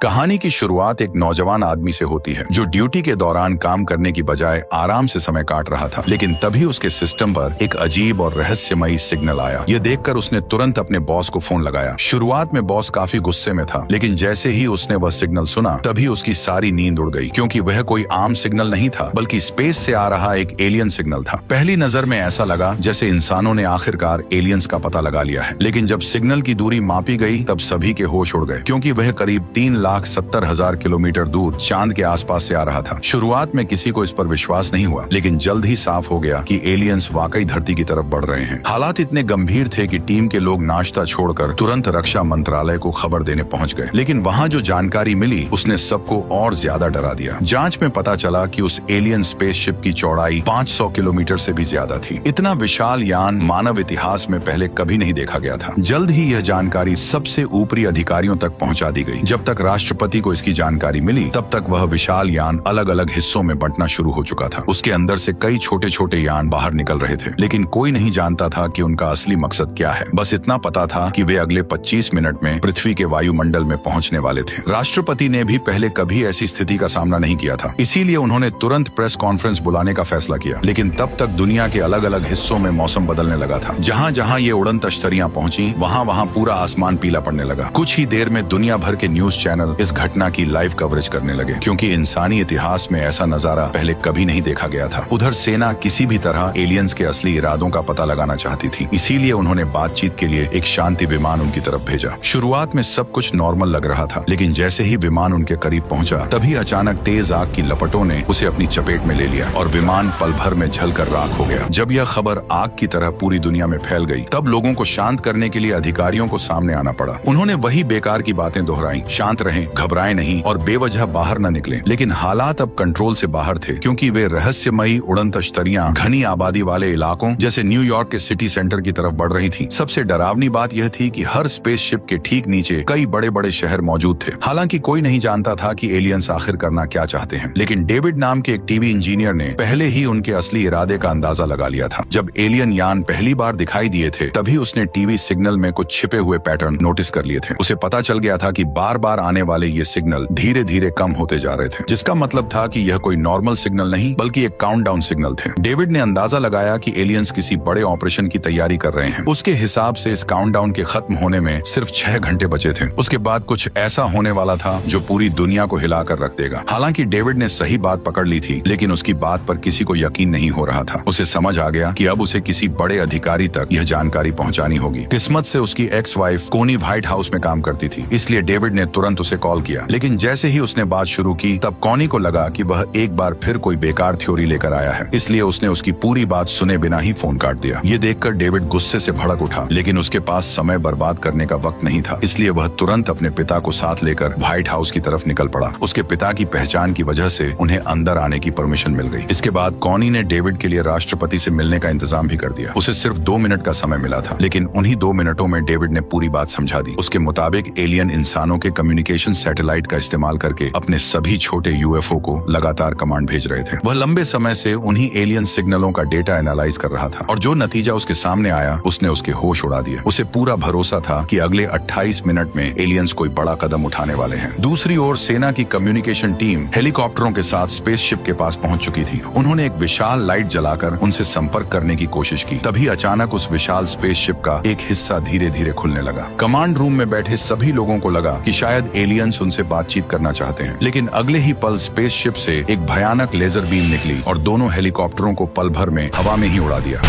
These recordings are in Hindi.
कहानी की शुरुआत एक नौजवान आदमी से होती है जो ड्यूटी के दौरान काम करने की बजाय आराम से समय काट रहा था। लेकिन तभी उसके सिस्टम पर एक अजीब और रहस्यमयी सिग्नल आया। यह देखकर उसने तुरंत अपने बॉस को फोन लगाया। शुरुआत में बॉस काफी गुस्से में था, लेकिन जैसे ही उसने वह सिग्नल सुना तभी उसकी सारी नींद उड़ गई, क्योंकि वह कोई आम सिग्नल नहीं था बल्कि स्पेस से आ रहा एक एलियन सिग्नल था। पहली नजर में ऐसा लगा जैसे इंसानों ने आखिरकार एलियंस का पता लगा लिया है। लेकिन जब सिग्नल की दूरी मापी गई तब सभी के होश उड़ गए, क्योंकि वह करीब 3,70,000 किलोमीटर दूर चांद के आसपास से आ रहा था। शुरुआत में किसी को इस पर विश्वास नहीं हुआ, लेकिन जल्द ही साफ हो गया कि एलियंस वाकई धरती की तरफ बढ़ रहे हैं। हालात इतने गंभीर थे कि टीम के लोग नाश्ता छोड़कर तुरंत रक्षा मंत्रालय को खबर देने पहुंच गए। लेकिन वहां जो जानकारी मिली उसने सबको और ज्यादा डरा दिया। जांच में पता चला कि उस एलियन स्पेसशिप की चौड़ाई 500 किलोमीटर से भी ज्यादा थी। इतना विशाल यान मानव इतिहास में पहले कभी नहीं देखा गया था। जल्द ही यह जानकारी सबसे ऊपरी अधिकारियों तक पहुंचा दी गई। जब तक राष्ट्रपति को इसकी जानकारी मिली तब तक वह विशाल यान अलग अलग हिस्सों में बंटना शुरू हो चुका था। उसके अंदर से कई छोटे छोटे यान बाहर निकल रहे थे, लेकिन कोई नहीं जानता था कि उनका असली मकसद क्या है। बस इतना पता था कि वे अगले 25 मिनट में पृथ्वी के वायुमंडल में पहुंचने वाले थे। राष्ट्रपति ने भी पहले कभी ऐसी स्थिति का सामना नहीं किया था, इसीलिए उन्होंने तुरंत प्रेस कॉन्फ्रेंस बुलाने का फैसला किया। लेकिन तब तक दुनिया के अलग अलग हिस्सों में मौसम बदलने लगा था। जहाँ जहाँ ये उड़न तश्तरियां पहुंची वहाँ वहाँ पूरा आसमान पीला पड़ने लगा। कुछ ही देर में दुनिया भर के न्यूज चैनल इस घटना की लाइव कवरेज करने लगे, क्योंकि इंसानी इतिहास में ऐसा नजारा पहले कभी नहीं देखा गया था। उधर सेना किसी भी तरह एलियंस के असली इरादों का पता लगाना चाहती थी, इसीलिए उन्होंने बातचीत के लिए एक शांति विमान उनकी तरफ भेजा। शुरुआत में सब कुछ नॉर्मल लग रहा था, लेकिन जैसे ही विमान उनके करीब पहुंचा तभी अचानक तेज आग की लपटों ने उसे अपनी चपेट में ले लिया और विमान पल भर में जलकर राख हो गया। जब यह खबर आग की तरह पूरी दुनिया में फैल गई तब लोगों को शांत करने के लिए अधिकारियों को सामने आना पड़ा। उन्होंने वही बेकार की बातें दोहराई, शांत रहें, घबराएं नहीं और बेवजह बाहर न निकलें। लेकिन हालात अब कंट्रोल से बाहर थे, क्योंकि वे रहस्यमयी उड़न तश्तरियां घनी आबादी वाले इलाकों जैसे न्यूयॉर्क के सिटी सेंटर की तरफ बढ़ रही थीं। सबसे डरावनी बात यह थी कि हर स्पेसशिप के ठीक नीचे कई बड़े बड़े शहर मौजूद थे। हालांकि कोई नहीं जानता था कि एलियंस आखिर करना क्या चाहते हैं, लेकिन डेविड नाम के एक टीवी इंजीनियर ने पहले ही उनके असली इरादे का अंदाजा लगा लिया था। जब एलियन यान पहली बार दिखाई दिए थे तभी उसने टीवी सिग्नल में कुछ छिपे हुए पैटर्न नोटिस कर लिए थे। उसे पता चल गया था कि बार बार आने वाले ये सिग्नल धीरे धीरे कम होते जा रहे थे, जिसका मतलब था कि यह कोई नॉर्मल सिग्नल नहीं बल्कि एक काउंटडाउन सिग्नल थे। डेविड ने अंदाजा लगाया कि एलियंस किसी बड़े ऑपरेशन की तैयारी कर रहे हैं। उसके हिसाब से इस काउंटडाउन के खत्म होने में सिर्फ 6 घंटे बचे थे। उसके बाद कुछ ऐसा होने वाला था जो पूरी दुनिया को हिलाकर रख देगा। हालांकि डेविड ने सही बात पकड़ ली थी, लेकिन उसकी बात पर किसी को यकीन नहीं हो रहा था। उसे समझ आ गया कि अब उसे किसी बड़े अधिकारी तक यह जानकारी पहुंचानी होगी। किस्मत से उसकी एक्स वाइफ कोनी व्हाइट हाउस में काम करती थी, इसलिए डेविड ने तुरंत उसे कॉल किया। लेकिन जैसे ही उसने बात शुरू की तब कॉनी को लगा कि वह एक बार फिर कोई बेकार थ्योरी लेकर आया है, इसलिए उसने उसकी पूरी बात सुने बिना ही फोन काट दिया। ये देखकर डेविड गुस्से से भड़क उठा, लेकिन उसके पास समय बर्बाद करने का वक्त नहीं था, इसलिए वह तुरंत अपने पिता को साथ लेकर व्हाइट हाउस की तरफ निकल पड़ा। उसके पिता की पहचान की वजह से उन्हें अंदर आने की परमिशन मिल गई। इसके बाद कॉनी ने डेविड के लिए राष्ट्रपति से मिलने का इंतजाम भी कर दिया। उसे सिर्फ 2 मिनट का समय मिला था, लेकिन उन्हीं 2 मिनटों में डेविड ने पूरी बात समझा दी। उसके मुताबिक एलियन इंसानों के कम्युनिकेशन सैटेलाइट का इस्तेमाल करके अपने सभी छोटे यूएफओ को लगातार कमांड भेज रहे थे। वह लंबे समय से उन्हीं एलियन सिग्नलों का डेटा एनालाइज कर रहा था, और जो नतीजा उसके सामने आया उसने उसके होश उड़ा दिए। उसे पूरा भरोसा था कि अगले 28 मिनट में एलियंस कोई बड़ा कदम उठाने वाले हैं। दूसरी ओर सेना की कम्युनिकेशन टीम हेलीकॉप्टरों के साथ स्पेसशिप के पास पहुंच चुकी थी। उन्होंने एक विशाल लाइट जलाकर उनसे संपर्क करने की कोशिश की। तभी अचानक उस विशाल स्पेसशिप का एक हिस्सा धीरे धीरे खुलने लगा। कमांड रूम में बैठे सभी लोगों को लगा कि शायद एलियंस उनसे बातचीत करना चाहते हैं, लेकिन अगले ही पल स्पेसशिप से एक भयानक लेजर बीम निकली और दोनों हेलीकॉप्टरों को पल भर में हवा में ही उड़ा दिया।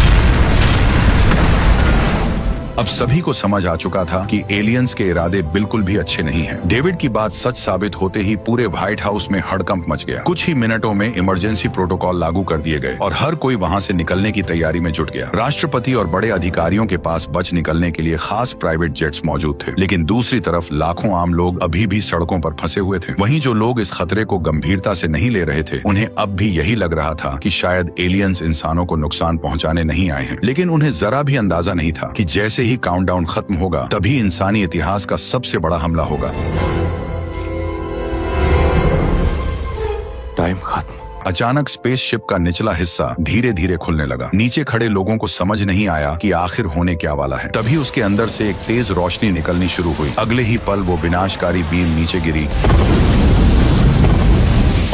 अब सभी को समझ आ चुका था कि एलियंस के इरादे बिल्कुल भी अच्छे नहीं हैं। डेविड की बात सच साबित होते ही पूरे व्हाइट हाउस में हड़कंप मच गया। कुछ ही मिनटों में इमरजेंसी प्रोटोकॉल लागू कर दिए गए और हर कोई वहां से निकलने की तैयारी में जुट गया। राष्ट्रपति और बड़े अधिकारियों के पास बच निकलने के लिए खास प्राइवेट जेट्स मौजूद थे, लेकिन दूसरी तरफ लाखों आम लोग अभी भी सड़कों पर फंसे हुए थे। वहीं जो लोग इस खतरे को गंभीरता से नहीं ले रहे थे, उन्हें अब भी यही लग रहा था कि शायद एलियंस इंसानों को नुकसान पहुंचाने नहीं आए हैं। लेकिन उन्हें जरा भी अंदाजा नहीं था कि जैसे ही काउंटडाउन खत्म होगा तभी इंसानी इतिहास का सबसे बड़ा हमला होगा। टाइम खत्म। अचानक स्पेसशिप का निचला हिस्सा धीरे धीरे खुलने लगा। नीचे खड़े लोगों को समझ नहीं आया कि आखिर होने क्या वाला है। तभी उसके अंदर से एक तेज रोशनी निकलनी शुरू हुई। अगले ही पल वो विनाशकारी बीम नीचे गिरी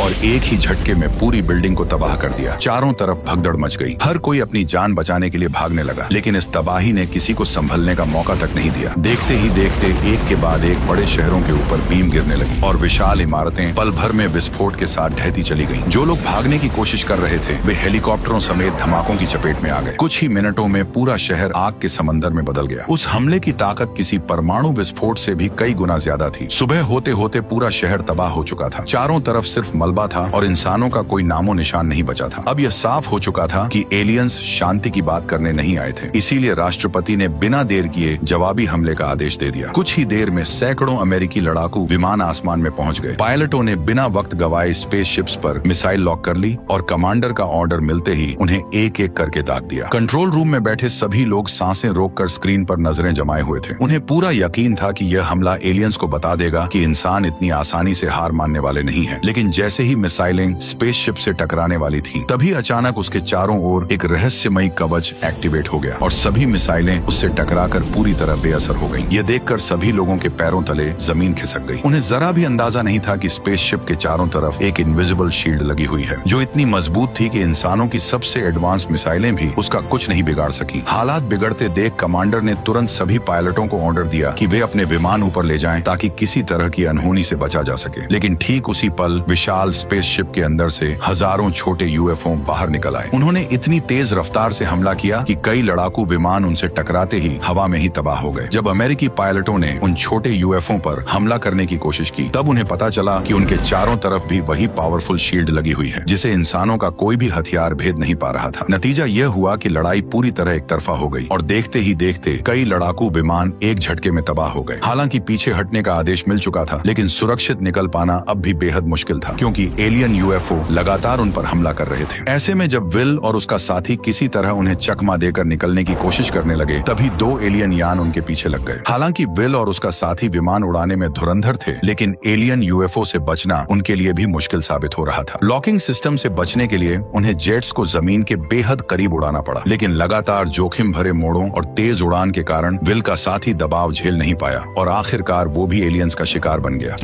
और एक ही झटके में पूरी बिल्डिंग को तबाह कर दिया। चारों तरफ भगदड़ मच गई। हर कोई अपनी जान बचाने के लिए भागने लगा, लेकिन इस तबाही ने किसी को संभलने का मौका तक नहीं दिया। देखते ही देखते एक के बाद एक बड़े शहरों के ऊपर बीम गिरने लगी और विशाल इमारतें पल भर में विस्फोट के साथ ढहती चली गईं। जो लोग भागने की कोशिश कर रहे थे वे हेलीकॉप्टरों समेत धमाकों की चपेट में आ गए। कुछ ही मिनटों में पूरा शहर आग के समंदर में बदल गया। उस हमले की ताकत किसी परमाणु विस्फोट से भी कई गुना ज्यादा थी। सुबह होते होते पूरा शहर तबाह हो चुका था। चारों तरफ सिर्फ मलबा था और इंसानों का कोई नामो निशान नहीं बचा था। अब यह साफ हो चुका था कि एलियंस शांति की बात करने नहीं आए थे। इसीलिए राष्ट्रपति ने बिना देर किए जवाबी हमले का आदेश दे दिया। कुछ ही देर में सैकड़ों अमेरिकी लड़ाकू विमान आसमान में पहुंच गए। पायलटों ने बिना वक्त गवाए स्पेसशिप्स पर मिसाइल लॉक कर ली और कमांडर का ऑर्डर मिलते ही उन्हें एक एक करके दाग दिया। कंट्रोल रूम में बैठे सभी लोग सांसें रोककर स्क्रीन पर नजरें जमाए हुए थे। उन्हें पूरा यकीन था कि यह हमला एलियंस को बता देगा कि इंसान इतनी आसानी से हार मानने वाले नहीं हैं। लेकिन जैसे ही मिसाइलें स्पेसशिप से टकराने वाली थीं, तभी अचानक उसके चारों ओर एक रहस्यमयी कवच एक्टिवेट हो गया और सभी मिसाइलें उससे टकराकर पूरी तरह बेअसर हो गईं। यह देखकर सभी लोगों के पैरों तले जमीन खिसक गई। उन्हें जरा भी अंदाजा नहीं था कि स्पेसशिप के चारों तरफ एक इनविजिबल शील्ड लगी हुई है, जो इतनी मजबूत थी कि इंसानों की सबसे एडवांस मिसाइलें भी उसका कुछ नहीं बिगाड़ सकी। हालात बिगड़ते देख कमांडर ने तुरंत सभी पायलटों को ऑर्डर दिया कि वे अपने विमान ऊपर ले जाएं ताकि किसी तरह की अनहोनी से बचा जा सके। लेकिन ठीक उसी पल विशाल स्पेसशिप के अंदर से हजारों छोटे यूएफओ बाहर निकल आए। उन्होंने इतनी तेज रफ्तार से हमला किया कि कई लड़ाकू विमान उनसे टकराते ही हवा में ही तबाह हो गए। जब अमेरिकी पायलटों ने उन छोटे यूएफओ पर हमला करने की कोशिश की, तब उन्हें पता चला कि उनके चारों तरफ भी वही पावरफुल शील्ड लगी हुई है, जिसे इंसानों का कोई भी हथियार भेद नहीं पा रहा था। नतीजा यह हुआ कि लड़ाई पूरी तरह एक तरफा हो गई और देखते ही देखते कई लड़ाकू विमान एक झटके में तबाह हो गए। हालांकि पीछे हटने का आदेश मिल चुका था, लेकिन सुरक्षित निकल पाना अब भी बेहद मुश्किल था, क्योंकि एलियन यूएफओ लगातार उन पर हमला कर रहे थे। ऐसे में जब विल और उसका साथी किसी तरह उन्हें चकमा देकर निकलने की कोशिश करने लगे, तभी दो एलियन यान उनके पीछे लग गए। हालांकि विल और उसका साथी विमान उड़ाने में धुरंधर थे, लेकिन एलियन यूएफओ से बचना उनके लिए भी मुश्किल साबित हो रहा था। लॉकिंग सिस्टम से बचने के लिए उन्हें जेट्स को जमीन के बेहद करीब उड़ाना पड़ा, लेकिन लगातार जोखिम भरे मोड़ों और तेज उड़ान के कारण विल का साथी दबाव झेल नहीं पाया और आखिरकार वो भी एलियंस का शिकार बन गया।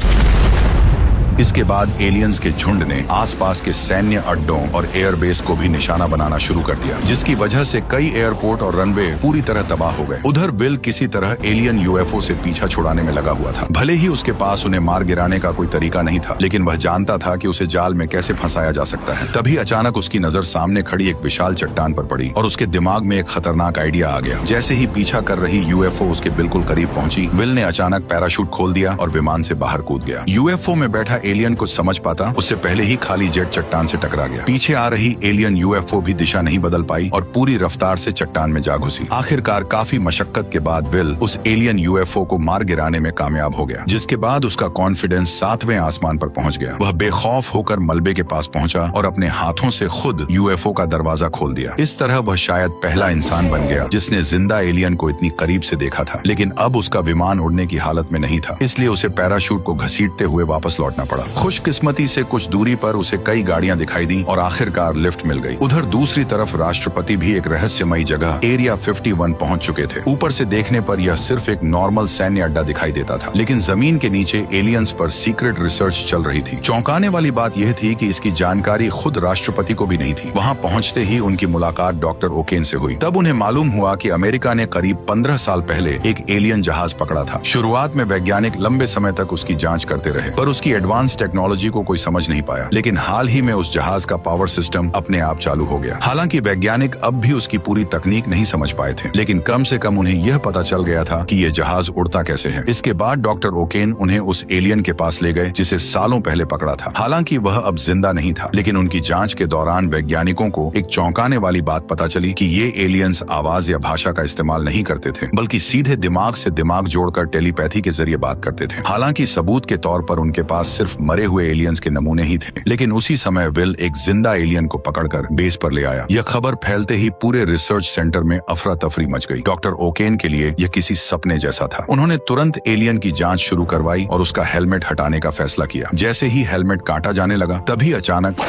इसके बाद एलियंस के झुंड ने आसपास के सैन्य अड्डों और एयरबेस को भी निशाना बनाना शुरू कर दिया, जिसकी वजह से कई एयरपोर्ट और रनवे पूरी तरह तबाह हो गए। उधर विल किसी तरह एलियन यूएफओ से पीछा छुड़ाने में लगा हुआ था। भले ही उसके पास उन्हें मार गिराने का कोई तरीका नहीं था, लेकिन वह जानता था कि उसे जाल में कैसे फंसाया जा सकता है। तभी अचानक उसकी नजर सामने खड़ी एक विशाल चट्टान पर पड़ी और उसके दिमाग में एक खतरनाक आइडिया आ गया। जैसे ही पीछा कर रही यूएफओ उसके बिल्कुल करीब पहुंची, विल ने अचानक पैराशूट खोल दिया और विमान से बाहर कूद गया। यूएफओ में बैठा एलियन कुछ समझ पाता, उससे पहले ही खाली जेट चट्टान से टकरा गया। पीछे आ रही एलियन यूएफओ भी दिशा नहीं बदल पाई और पूरी रफ्तार से चट्टान में जा घुसी। आखिरकार काफी मशक्कत के बाद विल उस एलियन यूएफओ को मार गिराने में कामयाब हो गया, जिसके बाद उसका कॉन्फिडेंस 7वें आसमान पर पहुंच गया। वह बेखौफ होकर मलबे के पास पहुंचा और अपने हाथों से खुद यूएफओ का दरवाजा खोल दिया। इस तरह वह शायद पहला इंसान बन गया जिसने जिंदा एलियन को इतनी करीब से देखा था। लेकिन अब उसका विमान उड़ने की हालत में नहीं था, इसलिए उसे पैराशूट को घसीटते हुए वापस लौटना पड़ा। खुशकिस्मती से कुछ दूरी पर उसे कई गाड़ियां दिखाई दी और आखिरकार लिफ्ट मिल गई। उधर दूसरी तरफ राष्ट्रपति भी एक रहस्यमयी जगह एरिया 51 पहुंच चुके थे। ऊपर से देखने पर यह सिर्फ एक नॉर्मल सैन्य अड्डा दिखाई देता था, लेकिन जमीन के नीचे एलियंस पर सीक्रेट रिसर्च चल रही थी। चौंकाने वाली बात यह थी कि इसकी जानकारी खुद राष्ट्रपति को भी नहीं थी। वहां पहुंचते ही उनकी मुलाकात डॉक्टर ओकेन से हुई। तब उन्हें मालूम हुआ कि अमेरिका ने करीब 15 साल पहले एक एलियन जहाज पकड़ा था। शुरुआत में वैज्ञानिक लंबे समय तक उसकी जांच करते रहे, पर उसकी एडवांस टेक्नोलॉजी को कोई समझ नहीं पाया। लेकिन हाल ही में उस जहाज का पावर सिस्टम अपने आप चालू हो गया। हालांकि वैज्ञानिक अब भी उसकी पूरी तकनीक नहीं समझ पाए थे, लेकिन कम से कम उन्हें यह पता चल गया था कि यह जहाज उड़ता कैसे है। इसके बाद डॉक्टर ओकेन उन्हें उस एलियन के पास ले गए जिसे सालों पहले पकड़ा था। हालांकि वह अब जिंदा नहीं था, लेकिन उनकी जांच के दौरान वैज्ञानिकों को एक चौंकाने वाली बात पता चली कि ये एलियंस आवाज या भाषा का इस्तेमाल नहीं करते थे, बल्कि सीधे दिमाग से दिमाग जोड़कर टेलीपैथी के जरिए बात करते थे। हालांकि सबूत के तौर पर उनके पास सिर्फ मरे हुए एलियंस के नमूने ही थे, लेकिन उसी समय विल एक जिंदा एलियन को पकड़कर बेस पर ले आया। यह खबर फैलते ही पूरे रिसर्च सेंटर में अफरा तफरी मच गई। डॉक्टर ओकेन के लिए यह किसी सपने जैसा था। उन्होंने तुरंत एलियन की जांच शुरू करवाई और उसका हेलमेट हटाने का फैसला किया। जैसे ही हेलमेट काटा जाने लगा, तभी अचानक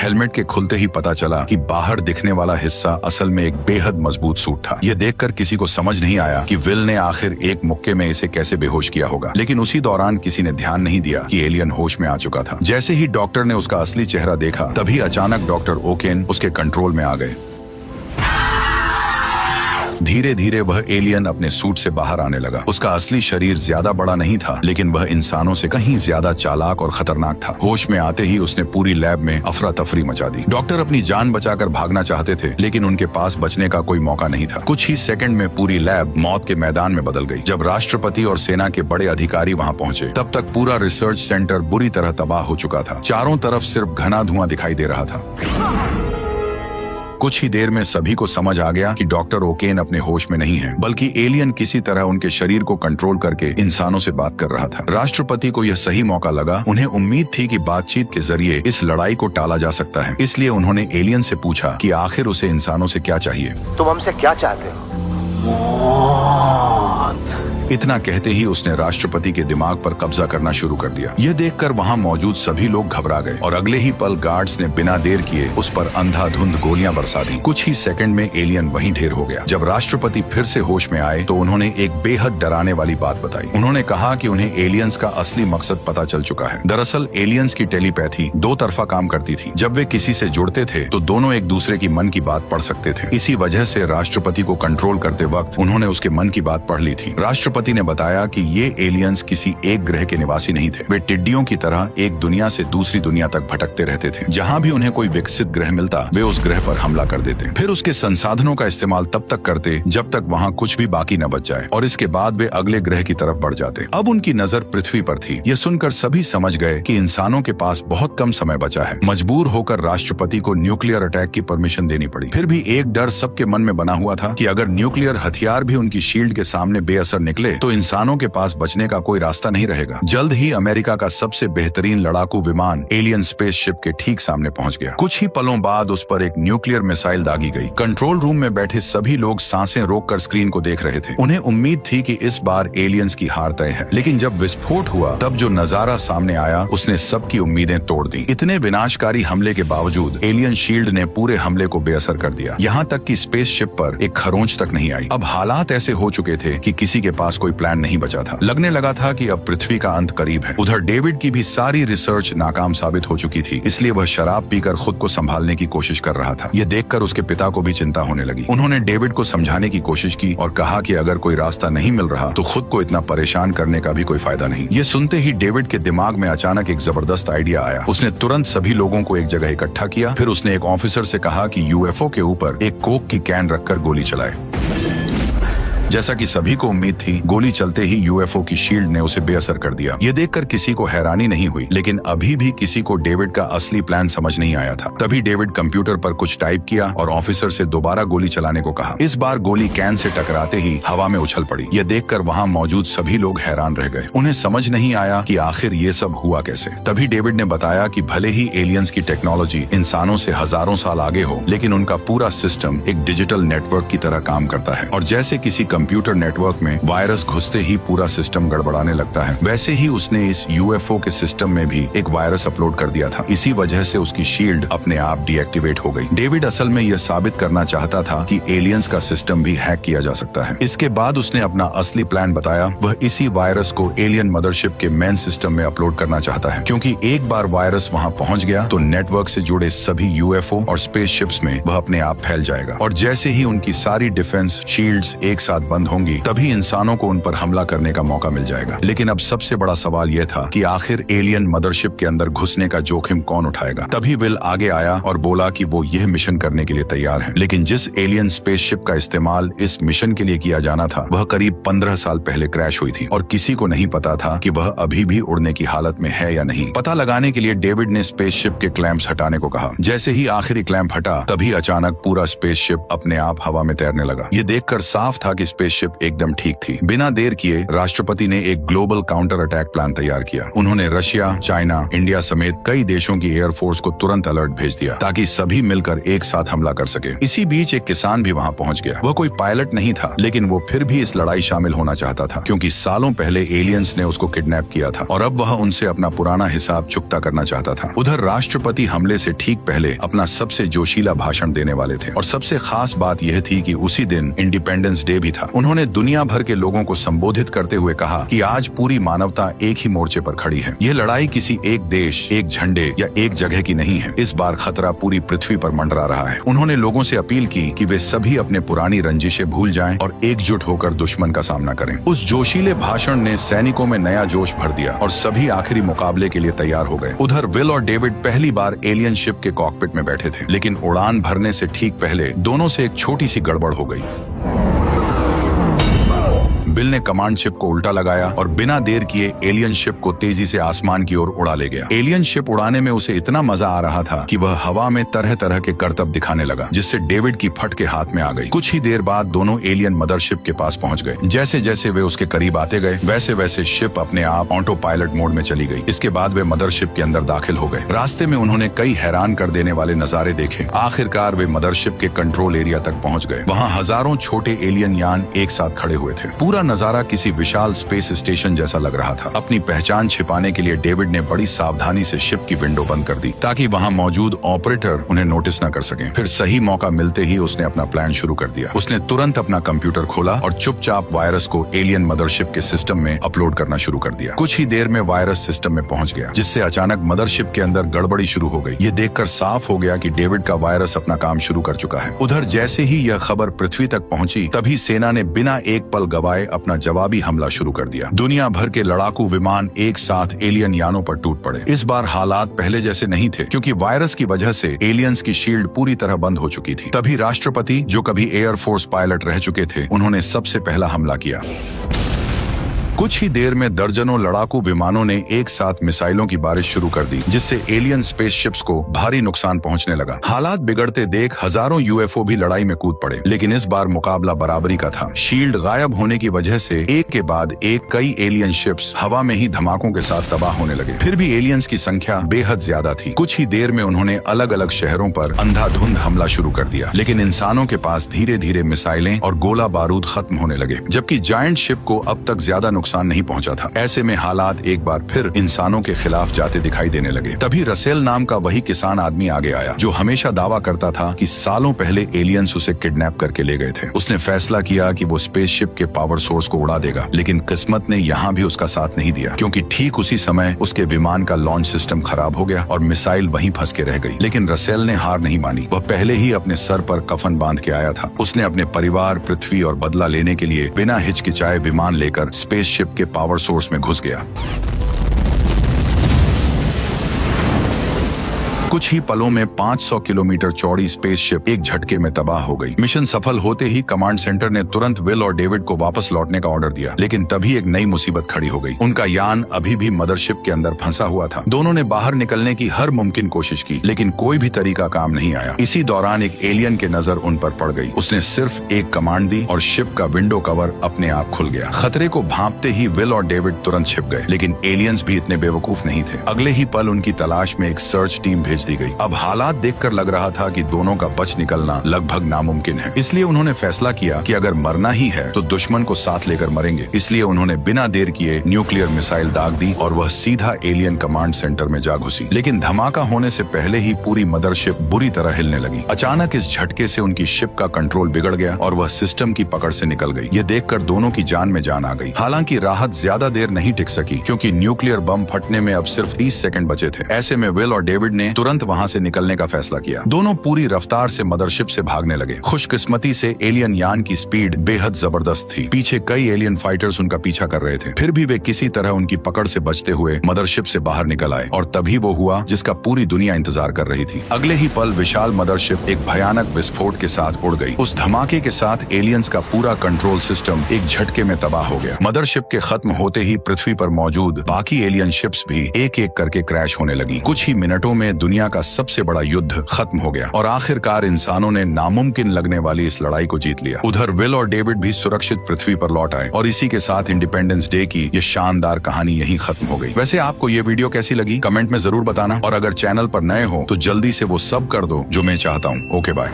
हेलमेट के खुलते ही पता चला कि बाहर दिखने वाला हिस्सा असल में एक बेहद मजबूत सूट था। यह देखकर किसी को समझ नहीं आया कि विल ने आखिर एक मुक्के में इसे कैसे बेहोश किया होगा। लेकिन उसी दौरान किसी ने ध्यान नहीं दिया कि एलियन होश में आ चुका था। जैसे ही डॉक्टर ने उसका असली चेहरा देखा, तभी अचानक डॉक्टर ओकेन उसके कंट्रोल में आ गए। धीरे धीरे वह एलियन अपने सूट से बाहर आने लगा। उसका असली शरीर ज्यादा बड़ा नहीं था, लेकिन वह इंसानों से कहीं ज्यादा चालाक और खतरनाक था। होश में आते ही उसने पूरी लैब में अफरा तफरी मचा दी। डॉक्टर अपनी जान बचाकर भागना चाहते थे, लेकिन उनके पास बचने का कोई मौका नहीं था। कुछ ही सेकंड में पूरी लैब मौत के मैदान में बदल गई। जब राष्ट्रपति और सेना के बड़े अधिकारी वहां पहुंचे, तब तक पूरा रिसर्च सेंटर बुरी तरह तबाह हो चुका था। चारों तरफ सिर्फ घना धुआं दिखाई दे रहा था। कुछ ही देर में सभी को समझ आ गया कि डॉक्टर ओकेन अपने होश में नहीं है, बल्कि एलियन किसी तरह उनके शरीर को कंट्रोल करके इंसानों से बात कर रहा था। राष्ट्रपति को यह सही मौका लगा। उन्हें उम्मीद थी कि बातचीत के जरिए इस लड़ाई को टाला जा सकता है। इसलिए उन्होंने एलियन से पूछा कि आखिर उसे इंसानों से क्या चाहिए। तुम हमसे क्या चाहते हो? इतना कहते ही उसने राष्ट्रपति के दिमाग पर कब्जा करना शुरू कर दिया। यह देखकर वहां मौजूद सभी लोग घबरा गए और अगले ही पल गार्ड्स ने बिना देर किए उस पर अंधाधुंध गोलियां बरसा दी। कुछ ही सेकंड में एलियन वहीं ढेर हो गया। जब राष्ट्रपति फिर से होश में आए तो उन्होंने एक बेहद डराने वाली बात बताई। उन्होंने कहा कि उन्हें एलियंस का असली मकसद पता चल चुका है। दरअसल एलियंस की टेलीपैथी दो तरफा काम करती थी। जब वे किसी से जुड़ते थे तो दोनों एक दूसरे की मन की बात पढ़ सकते थे। इसी वजह से राष्ट्रपति को कंट्रोल करते वक्त उन्होंने उसके मन की बात पढ़ ली थी। राष्ट्रपति ने बताया कि ये एलियंस किसी एक ग्रह के निवासी नहीं थे। वे टिड्डियों की तरह एक दुनिया से दूसरी दुनिया तक भटकते रहते थे। जहां भी उन्हें कोई विकसित ग्रह मिलता, वे उस ग्रह पर हमला कर देते। फिर उसके संसाधनों का इस्तेमाल तब तक करते जब तक वहां कुछ भी बाकी न बच जाए, और इसके बाद वे अगले ग्रह की तरफ बढ़ जाते। अब उनकी नजर पृथ्वी पर थी। यह सुनकर सभी समझ गए कि इंसानों के पास बहुत कम समय बचा है। मजबूर होकर राष्ट्रपति को न्यूक्लियर अटैक की परमिशन देनी पड़ी। फिर भी एक डर सबके मन में बना हुआ था कि अगर न्यूक्लियर हथियार भी उनकी शील्ड के सामने बेअसर निकले तो इंसानों के पास बचने का कोई रास्ता नहीं रहेगा। जल्द ही अमेरिका का सबसे बेहतरीन लड़ाकू विमान एलियन स्पेसशिप के ठीक सामने पहुंच गया। कुछ ही पलों बाद उस पर एक न्यूक्लियर मिसाइल दागी गई। कंट्रोल रूम में बैठे सभी लोग सांसें रोककर स्क्रीन को देख रहे थे। उन्हें उम्मीद थी कि इस बार एलियंस की हार तय है, लेकिन जब विस्फोट हुआ तब जो नजारा सामने आया उसने सबकी उम्मीदें तोड़ दी। इतने विनाशकारी हमले के बावजूद एलियन शील्ड ने पूरे हमले को बेअसर कर दिया। यहाँ तक कि स्पेसशिप पर एक खरोंच तक नहीं आई। अब हालात ऐसे हो चुके थे कि किसी के पास कोई प्लान नहीं बचा था। लगने लगा था कि अब पृथ्वी का अंत करीब है। उधर डेविड की भी सारी रिसर्च नाकाम साबित हो चुकी थी, इसलिए वह शराब पीकर खुद को संभालने की कोशिश कर रहा था। यह देखकर उसके पिता को भी चिंता होने लगी। उन्होंने डेविड को समझाने की कोशिश की और कहा कि अगर कोई रास्ता नहीं मिल रहा तो खुद को इतना परेशान करने का भी कोई फायदा नहीं। ये सुनते ही डेविड के दिमाग में अचानक एक जबरदस्त आइडिया आया। उसने तुरंत सभी लोगों को एक जगह इकट्ठा किया। फिर उसने एक ऑफिसर से कहा कि यूएफओ के ऊपर एक कोक की कैन रखकर गोली चलाए। जैसा कि सभी को उम्मीद थी, गोली चलते ही यूएफओ की शील्ड ने उसे बेअसर कर दिया। यह देखकर किसी को हैरानी नहीं हुई, लेकिन अभी भी किसी को डेविड का असली प्लान समझ नहीं आया था। तभी डेविड कंप्यूटर पर कुछ टाइप किया और ऑफिसर से दोबारा गोली चलाने को कहा। इस बार गोली कैन से टकराते ही हवा में उछल पड़ी। यह देखकर वहां मौजूद सभी लोग हैरान रह गए। उन्हें समझ नहीं आया कि आखिर ये सब हुआ कैसे। तभी डेविड ने बताया कि भले ही एलियंस की टेक्नोलॉजी इंसानों से हजारों साल आगे हो, लेकिन उनका पूरा सिस्टम एक डिजिटल नेटवर्क की तरह काम करता है, और जैसे किसी कंप्यूटर नेटवर्क में वायरस घुसते ही पूरा सिस्टम गड़बड़ाने लगता है, वैसे ही उसने इस यूएफओ के सिस्टम में भी एक वायरस अपलोड कर दिया था। इसी वजह से उसकी शील्ड अपने आप डीएक्टिवेट हो गई। डेविड असल में यह साबित करना चाहता था कि एलियंस का सिस्टम भी हैक किया जा सकता है। इसके बाद उसने अपना असली प्लान बताया। वह इसी वायरस को एलियन मदरशिप के मेन सिस्टम में अपलोड करना चाहता है, क्योंकि एक बार वायरस वहां पहुंच गया तो नेटवर्क से जुड़े सभी यूएफओ और स्पेसशिप्स में वह अपने आप फैल जाएगा, और जैसे ही उनकी सारी डिफेंस शील्ड्स एक साथ बंद होंगी तभी इंसानों को उन पर हमला करने का मौका मिल जाएगा। लेकिन अब सबसे बड़ा सवाल यह था कि आखिर एलियन मदरशिप के अंदर घुसने का जोखिम कौन उठाएगा। तभी विल आगे आया और बोला कि वो यह मिशन करने के लिए तैयार है, लेकिन जिस एलियन स्पेसशिप का इस्तेमाल इस मिशन के लिए किया जाना था वह करीब 15 साल पहले क्रैश हुई थी, और किसी को नहीं पता था कि वह अभी भी उड़ने की हालत में है या नहीं। पता लगाने के लिए डेविड ने स्पेसशिप के क्लैंप्स हटाने को कहा। जैसे ही आखिरी क्लैंप हटा, तभी अचानक पूरा स्पेसशिप अपने आप हवा में तैरने लगा। ये देखकर साफ था कि स्पेसशिप एकदम ठीक थी। बिना देर किए राष्ट्रपति ने एक ग्लोबल काउंटर अटैक प्लान तैयार किया। उन्होंने रशिया, चाइना, इंडिया समेत कई देशों की एयरफोर्स को तुरंत अलर्ट भेज दिया ताकि सभी मिलकर एक साथ हमला कर सके। इसी बीच एक किसान भी वहां पहुंच गया। वह कोई पायलट नहीं था, लेकिन वो फिर भी इस लड़ाई शामिल होना चाहता था क्योंकि सालों पहले एलियंस ने उसको किडनैप किया था और अब वह उनसे अपना पुराना हिसाब चुकता करना चाहता था। उधर राष्ट्रपति हमले से ठीक पहले अपना सबसे जोशीला भाषण देने वाले थे और सबसे खास बात यह थी कि उसी दिन इंडिपेंडेंस डे भी था। उन्होंने दुनिया भर के लोगों को संबोधित करते हुए कहा कि आज पूरी मानवता एक ही मोर्चे पर खड़ी है। यह लड़ाई किसी एक देश, एक झंडे या एक जगह की नहीं है। इस बार खतरा पूरी पृथ्वी पर मंडरा रहा है। उन्होंने लोगों से अपील की कि वे सभी अपने पुरानी रंजिशें भूल जाएं और एकजुट होकर दुश्मन का सामना करें। उस जोशीले भाषण ने सैनिकों में नया जोश भर दिया और सभी आखिरी मुकाबले के लिए तैयार हो गए। उधर विल और डेविड पहली बार एलियन शिप के कॉकपिट में बैठे थे, लेकिन उड़ान भरने से ठीक पहले दोनों से एक छोटी सी गड़बड़ हो गई। बिल ने कमांड शिप को उल्टा लगाया और बिना देर किए एलियन शिप को तेजी से आसमान की ओर उड़ा ले गया। एलियन शिप उड़ाने में उसे इतना मजा आ रहा था कि वह हवा में तरह तरह के करतब दिखाने लगा, जिससे डेविड की फट के हाथ में आ गई। कुछ ही देर बाद दोनों एलियन मदरशिप के पास पहुंच गए। जैसे जैसे वे उसके करीब आते गए, वैसे वैसे शिप अपने आप ऑटो पायलट मोड में चली गई। इसके बाद वे मदरशिप के अंदर दाखिल हो गए। रास्ते में उन्होंने कई हैरान कर देने वाले नजारे देखे। आखिरकार वे मदरशिप के कंट्रोल एरिया तक पहुंच गए। वहाँ हजारों छोटे एलियन यान एक साथ खड़े हुए थे। पूरा नजारा किसी विशाल स्पेस स्टेशन जैसा लग रहा था। अपनी पहचान छिपाने के लिए डेविड ने बड़ी सावधानी से शिप की विंडो बंद कर दी ताकि वहां मौजूद ऑपरेटर उन्हें नोटिस न कर सकें। फिर सही मौका मिलते ही उसने अपना प्लान शुरू कर दिया। उसने तुरंत अपना कंप्यूटर खोला और चुपचाप वायरस को एलियन मदरशिप के सिस्टम में अपलोड करना शुरू कर दिया। कुछ ही देर में वायरस सिस्टम में पहुंच गया, जिससे अचानक मदरशिप के अंदर गड़बड़ी शुरू हो गई। ये देखकर साफ हो गया कि डेविड का वायरस अपना काम शुरू कर चुका है। उधर जैसे ही यह खबर पृथ्वी तक पहुंची, तभी सेना ने बिना एक पल गवाए अपना जवाबी हमला शुरू कर दिया। दुनिया भर के लड़ाकू विमान एक साथ एलियन यानों पर टूट पड़े। इस बार हालात पहले जैसे नहीं थे क्योंकि वायरस की वजह से एलियंस की शील्ड पूरी तरह बंद हो चुकी थी। तभी राष्ट्रपति, जो कभी एयरफोर्स पायलट रह चुके थे, उन्होंने सबसे पहला हमला किया। कुछ ही देर में दर्जनों लड़ाकू विमानों ने एक साथ मिसाइलों की बारिश शुरू कर दी, जिससे एलियन स्पेसशिप्स को भारी नुकसान पहुंचने लगा। हालात बिगड़ते देख हजारों यूएफओ भी लड़ाई में कूद पड़े, लेकिन इस बार मुकाबला बराबरी का था। शील्ड गायब होने की वजह से एक के बाद एक कई एलियन शिप्स हवा में ही धमाकों के साथ तबाह होने लगे। फिर भी एलियंस की संख्या बेहद ज्यादा थी। कुछ ही देर में उन्होंने अलग अलग शहरों पर अंधाधुंध हमला शुरू कर दिया, लेकिन इंसानों के पास धीरे धीरे मिसाइलें और गोला बारूद खत्म होने लगे, जबकि जायंट शिप को अब तक ज्यादा नुकसान नहीं पहुंचा था। ऐसे में हालात एक बार फिर इंसानों के खिलाफ जाते दिखाई देने लगे। तभी रसेल नाम का वही किसान आदमी आगे आया जो हमेशा दावा करता था कि सालों पहले एलियंस उसे किडनैप करके ले गए थे। उसने फैसला किया कि वो स्पेसशिप के पावर सोर्स को उड़ा देगा, लेकिन किस्मत ने यहाँ भी उसका साथ नहीं दिया, क्योंकि ठीक उसी समय उसके विमान का लॉन्च सिस्टम खराब हो गया और मिसाइल वहीं फंस के रह गई। लेकिन रसेल ने हार नहीं मानी। वह पहले ही अपने सर पर कफन बांध के आया था। उसने अपने परिवार, पृथ्वी और बदला लेने के लिए बिना हिचकिचाए विमान लेकर स्पेसशिप के पावर सोर्स में घुस गया। कुछ ही पलों में 500 किलोमीटर चौड़ी स्पेसशिप एक झटके में तबाह हो गई। मिशन सफल होते ही कमांड सेंटर ने तुरंत विल और डेविड को वापस लौटने का ऑर्डर दिया, लेकिन तभी एक नई मुसीबत खड़ी हो गई। उनका यान अभी भी मदरशिप के अंदर फंसा हुआ था। दोनों ने बाहर निकलने की हर मुमकिन कोशिश की, लेकिन कोई भी तरीका काम नहीं आया। इसी दौरान एक एलियन की नजर उन पर पड़ गई। उसने सिर्फ एक कमांड दी और शिप का विंडो कवर अपने आप खुल गया। खतरे को भांपते ही विल और डेविड तुरंत छिप गए, लेकिन एलियंस भी इतने बेवकूफ नहीं थे। अगले ही पल उनकी तलाश में एक सर्च टीम भेज दी गई। अब हालात देखकर लग रहा था कि दोनों का बच निकलना लगभग नामुमकिन है। इसलिए उन्होंने फैसला किया कि अगर मरना ही है तो दुश्मन को साथ लेकर मरेंगे। इसलिए उन्होंने बिना देर किए न्यूक्लियर मिसाइल दाग दी और वह सीधा एलियन कमांड सेंटर में जा घुसी। लेकिन धमाका होने से पहले ही पूरी मदरशिप बुरी तरह हिलने लगी। अचानक इस झटके से उनकी शिप का कंट्रोल बिगड़ गया और वह सिस्टम की पकड़ से निकल गई। यह देखकर दोनों की जान में जान आ गई। हालांकि राहत ज्यादा देर नहीं टिक सकी, क्योंकि न्यूक्लियर बम फटने में अब सिर्फ 30 सेकंड बचे थे। ऐसे में विल और डेविड ने तुरंत वहां से निकलने का फैसला किया। दोनों पूरी रफ्तार से मदरशिप से भागने लगे। खुशकिस्मती से एलियन यान की स्पीड बेहद जबरदस्त थी। पीछे कई एलियन फाइटर्स उनका पीछा कर रहे थे। फिर भी वे किसी तरह उनकी पकड़ से बचते हुए मदरशिप से बाहर निकल आए और तभी वो हुआ जिसका पूरी दुनिया इंतजार कर रही थी। अगले ही पल विशाल मदरशिप एक भयानक विस्फोट के साथ उड़ गई। उस धमाके के साथ एलियंस का पूरा कंट्रोल सिस्टम एक झटके में तबाह हो गया। मदरशिप के खत्म होते ही पृथ्वी पर मौजूद बाकी एलियन शिप्स भी एक एक करके क्रैश होने लगी। कुछ ही मिनटों में दुनिया दुनिया का सबसे बड़ा युद्ध खत्म हो गया और आखिरकार इंसानों ने नामुमकिन लगने वाली इस लड़ाई को जीत लिया। उधर विल और डेविड भी सुरक्षित पृथ्वी पर लौट आए और इसी के साथ इंडिपेंडेंस डे की ये शानदार कहानी यहीं खत्म हो गई। वैसे आपको ये वीडियो कैसी लगी कमेंट में जरूर बताना और अगर चैनल पर नए हो तो जल्दी से वो सब कर दो जो मैं चाहता हूँ। Okay bye.